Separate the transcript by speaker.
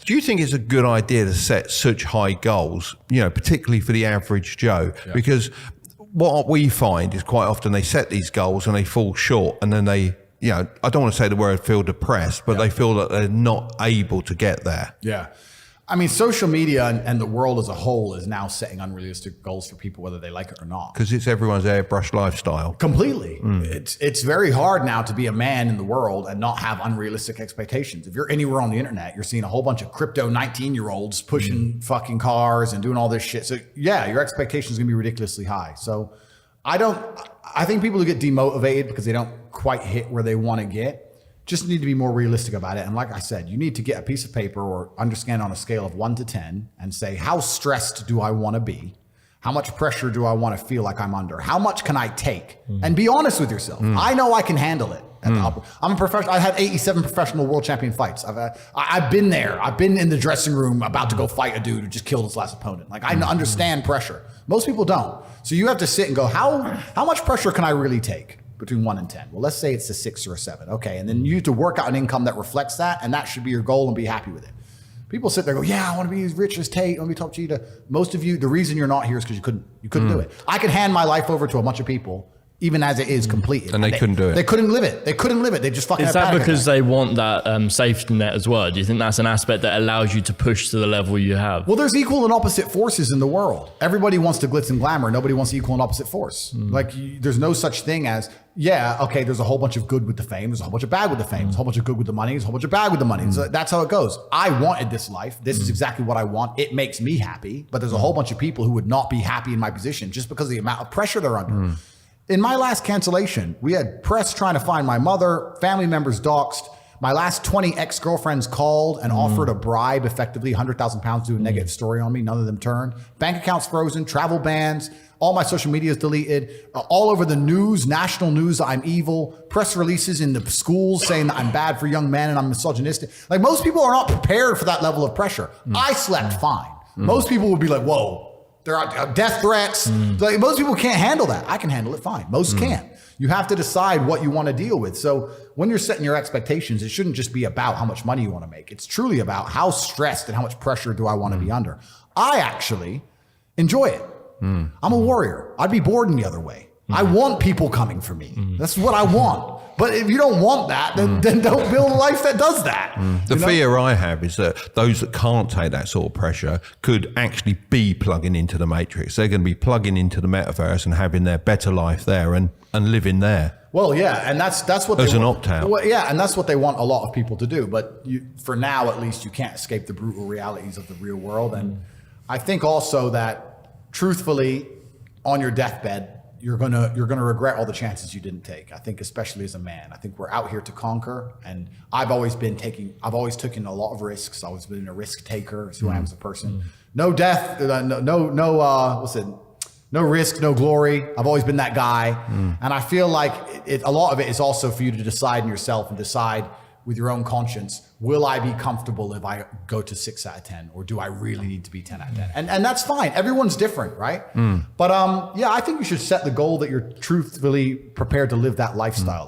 Speaker 1: Do you think it's a good idea to set such high goals, particularly for the average Joe? Yeah. Because what we find is quite often they set these goals and they fall short, and then they, I don't want to say the word feel depressed, but they feel that they're not able to get there.
Speaker 2: Yeah. I mean, social media and the world as a whole is now setting unrealistic goals for people, whether they like it or not.
Speaker 1: Because it's everyone's airbrush lifestyle.
Speaker 2: Completely. It's very hard now to be a man in the world and not have unrealistic expectations. If you're anywhere on the internet, you're seeing a whole bunch of crypto 19-year-olds pushing fucking cars and doing all this shit. So yeah, your expectations are gonna be ridiculously high. So I think people who get demotivated because they don't quite hit where they want to get just need to be more realistic about it. And like I said, you need to get a piece of paper or understand on a scale of 1 to 10 and say, how stressed do I want to be? How much pressure do I want to feel like I'm under? How much can I take? And be honest with yourself. I know I can handle it. I'm a professional. I had 87 professional world champion fights. I've been there. I've been in the dressing room about to go fight a dude who just killed his last opponent. Like I understand pressure. Most people don't. So you have to sit and go, how much pressure can I really take? Between 1 and 10. Well, let's say it's a 6 or a 7. Okay. And then you have to work out an income that reflects that. And that should be your goal and be happy with it. People sit there and go, yeah, I want to be as rich as Tate. I want to be top cheetah. Most of you, the reason you're not here is because you couldn't do it. I could hand my life over to a bunch of people, even as it is completed.
Speaker 1: And they couldn't do it.
Speaker 2: They couldn't live it. They couldn't live it. They just fucking
Speaker 3: Is that because they want that safety net as well? Do you think that's an aspect that allows you to push to the level you have?
Speaker 2: Well, there's equal and opposite forces in the world. Everybody wants to glitz and glamour. Nobody wants equal and opposite force. Like there's no such thing as, okay, there's a whole bunch of good with the fame. There's a whole bunch of bad with the fame. There's a whole bunch of good with the money. There's a whole bunch of bad with the money. So that's how it goes. I wanted this life. This is exactly what I want. It makes me happy. But there's a whole bunch of people who would not be happy in my position just because of the amount of pressure they're under. In my last cancellation, we had press trying to find my mother, family members doxxed. My last 20 ex-girlfriends called and offered a bribe, effectively 100,000 pounds to do a negative story on me. None of them turned. Bank accounts frozen, travel bans, all my social media is deleted. All over the news, national news, I'm evil. Press releases in the schools saying that I'm bad for young men and I'm misogynistic. Like most people are not prepared for that level of pressure. I slept fine. Most people would be like, whoa. There are death threats. Like most people can't handle that. I can handle it fine. Most can't. You have to decide what you want to deal with. So when you're setting your expectations, it shouldn't just be about how much money you want to make. It's truly about how stressed and how much pressure do I want to be under. I actually enjoy it. I'm a warrior. I'd be bored in the other way. I want people coming for me. That's what I want. But if you don't want that, then don't build a life that does that.
Speaker 1: The fear I have is that those that can't take that sort of pressure could actually be plugging into the matrix. They're going to be plugging into the metaverse and having their better life there and living there.
Speaker 2: Well, yeah, and that's what
Speaker 1: as
Speaker 2: they
Speaker 1: an
Speaker 2: want.
Speaker 1: opt-out.
Speaker 2: Well, yeah, and that's what they want a lot of people to do. But for now, at least, you can't escape the brutal realities of the real world. And I think also that, truthfully, on your deathbed, you're gonna regret all the chances you didn't take. I think especially as a man. I think we're out here to conquer, and I've always taken a lot of risks. I've always been a risk taker. Is who I am as a person. No death, no risk, no glory. I've always been that guy, and I feel like a lot of it is also for you to decide in yourself and decide with your own conscience, will I be comfortable if I go to 6 out of 10, or do I really need to be 10 out of 10? And that's fine. Everyone's different, right? But yeah, I think you should set the goal that you're truthfully prepared to live that lifestyle.